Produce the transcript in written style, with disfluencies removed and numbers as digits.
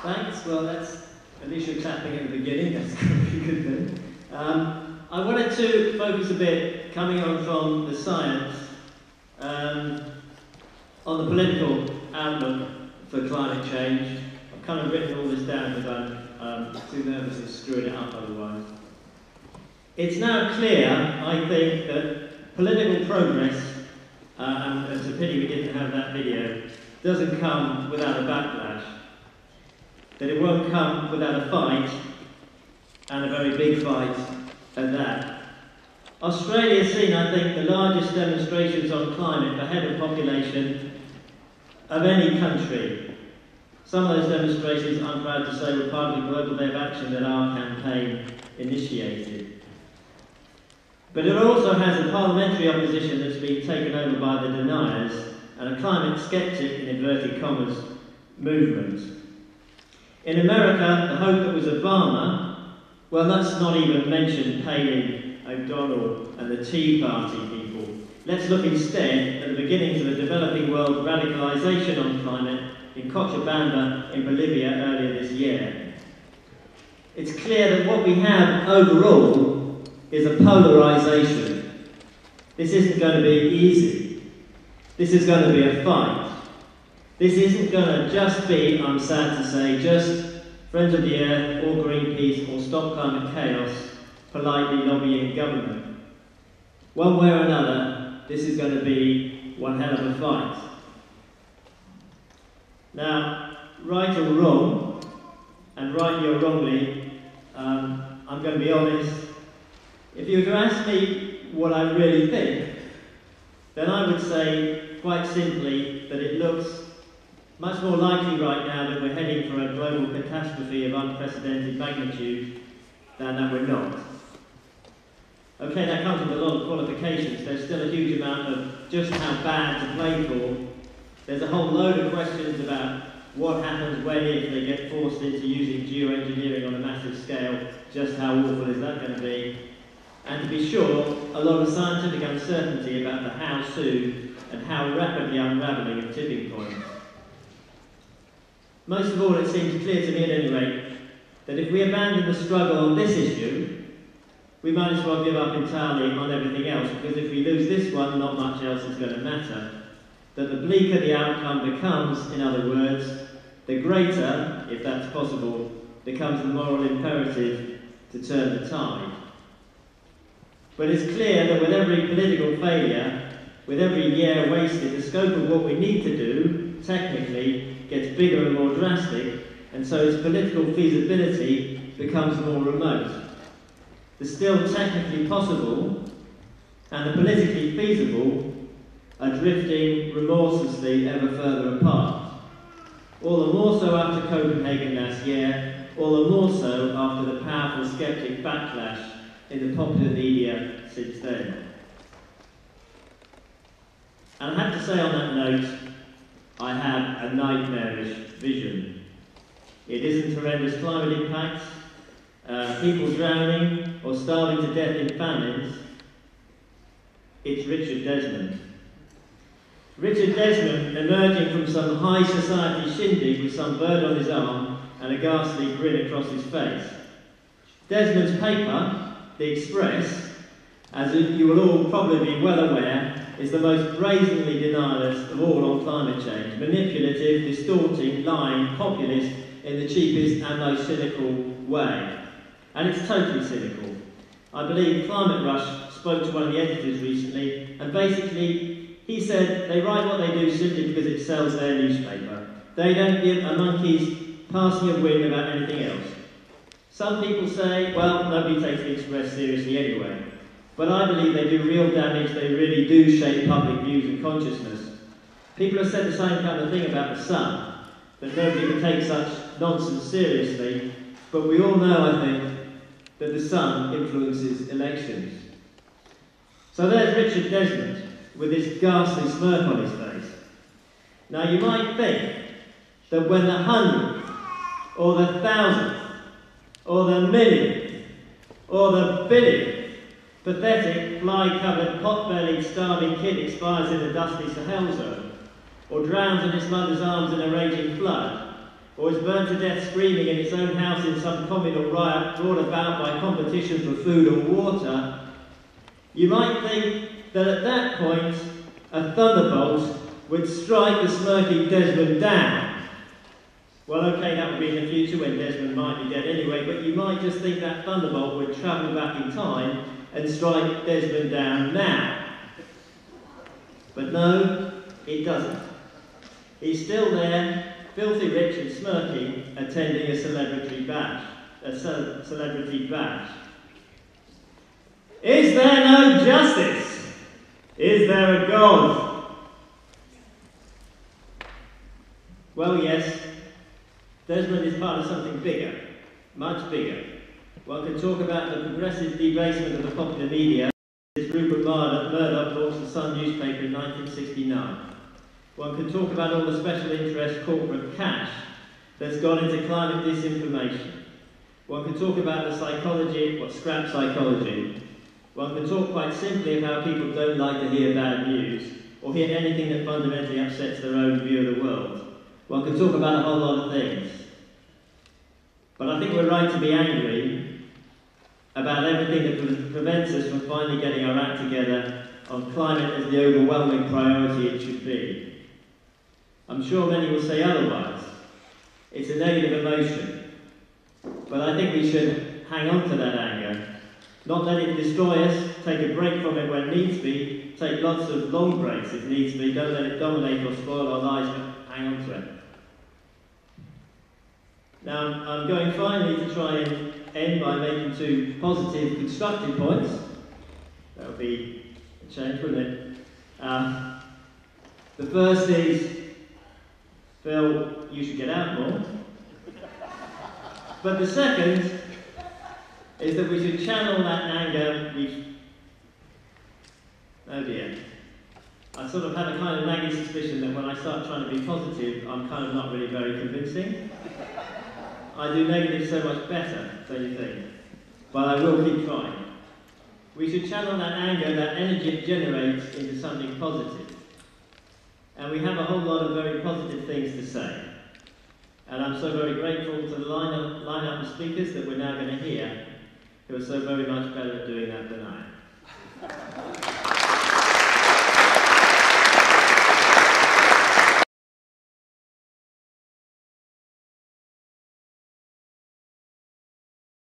Thanks. Well, that's at least you're clapping at the beginning. That's a pretty good thing. I wanted to focus a bit, coming on from the science, on the political outlook for climate change. I've kind of written all this down because I'm too nervous of screwing it up otherwise. It's now clear, I think, that political progress, and it's a pity we didn't have that video, doesn't come without a backlash. That it won't come without a fight, and a very big fight at that. Australia has seen, I think, the largest demonstrations on climate for head of population of any country. Some of those demonstrations, I'm proud to say, were part of the Global Day of Action that our campaign initiated. But it also has a parliamentary opposition that's been taken over by the deniers and a climate skeptic, in inverted commas, movement. In America, the hope that was Obama, well, let's not even mention Palin, O'Donnell and the Tea Party people. Let's look instead at the beginnings of a developing world radicalisation on climate in Cochabamba in Bolivia earlier this year. It's clear that what we have overall is a polarisation. This isn't going to be easy. This is going to be a fight. This isn't going to just be, I'm sad to say, just Friends of the Earth or Greenpeace or Stop Climate Chaos politely lobbying government. One way or another, this is going to be one hell of a fight. Now, right or wrong, and rightly or wrongly, I'm going to be honest, if you were to ask me what I really think, then I would say, quite simply, that it looks much more likely right now that we're heading for a global catastrophe of unprecedented magnitude than that we're not. Okay, that comes with a lot of qualifications. There's still a huge amount of just how bad to play for. There's a whole load of questions about what happens when if they get forced into using geoengineering on a massive scale. Just how awful is that going to be? And to be sure, a lot of scientific uncertainty about the how soon and how rapidly unravelling of tipping points. Most of all, it seems clear to me at any rate that if we abandon the struggle on this issue, we might as well give up entirely on everything else, because if we lose this one, not much else is going to matter. That the bleaker the outcome becomes, in other words, the greater, if that's possible, becomes the moral imperative to turn the tide. But it's clear that with every political failure, with every year wasted, the scope of what we need to do, technically, gets bigger and more drastic, and so its political feasibility becomes more remote. The still technically possible and the politically feasible are drifting remorselessly ever further apart. All the more so after Copenhagen last year, all the more so after the powerful sceptic backlash in the popular media since then. And I have to say on that note, I have a nightmarish vision. It isn't horrendous climate impacts, people drowning or starving to death in famines. It's Richard Desmond. Richard Desmond emerging from some high society shindig with some bird on his arm and a ghastly grin across his face. Desmond's paper, The Express, as you will all probably be well aware, is the most brazenly denialist of all on climate change. Manipulative, distorting, lying, populist in the cheapest and most cynical way. And it's totally cynical. I believe Climate Rush spoke to one of the editors recently, and basically he said they write what they do simply because it sells their newspaper. They don't give a monkey's passing of wind about anything else. Some people say, well, nobody takes the Express seriously anyway. But I believe they do real damage, they really do shape public views and consciousness. People have said the same kind of thing about the Sun, that nobody can take such nonsense seriously, but we all know, I think, that the Sun influences elections. So there's Richard Desmond, with this ghastly smirk on his face. Now you might think that when the 100th, or the 1000th, or the millionth, or the billionth pathetic, fly-covered, pot-bellied, starving kid expires in the dusty Sahel zone, or drowns in its mother's arms in a raging flood, or is burnt to death screaming in its own house in some communal riot brought about by competition for food or water, you might think that at that point a thunderbolt would strike the smirking Desmond down. Well, okay, that would be in the future when Desmond might be dead anyway, but you might just think that thunderbolt would travel back in time and strike Desmond down now. But no, it doesn't. He's still there, filthy rich and smirking, attending a celebrity bash. Is there no justice? Is there a God? Well, yes, Desmond is part of something bigger, much bigger. One can talk about the progressive debasement of the popular media. This Rupert Murdoch launched the Sun newspaper in 1969. One can talk about all the special interest corporate cash that's gone into climate disinformation. One can talk about the psychology, scrap psychology. One can talk quite simply of how people don't like to hear bad news, or hear anything that fundamentally upsets their own view of the world. One can talk about a whole lot of things. But I think we're right to be angry about everything that prevents us from finally getting our act together on climate as the overwhelming priority it should be. I'm sure many will say otherwise. It's a negative emotion. But I think we should hang on to that anger, not let it destroy us, take a break from it when needs be, take lots of long breaks if needs be, don't let it dominate or spoil our lives, but hang on to it. Now, I'm going finally to try and end by making two positive, constructive points. That would be a change, wouldn't it? The first is, Phil, you should get out more. But the second is that we should channel that anger. Oh dear. I sort of have a kind of nagging suspicion that when I start trying to be positive, I'm kind of not really very convincing. I do negative so much better, don't you think? But I will keep trying. We should channel that anger, that energy it generates, into something positive. And we have a whole lot of very positive things to say. And I'm so very grateful to the lineup of speakers that we're now going to hear, who are so very much better at doing that than I am.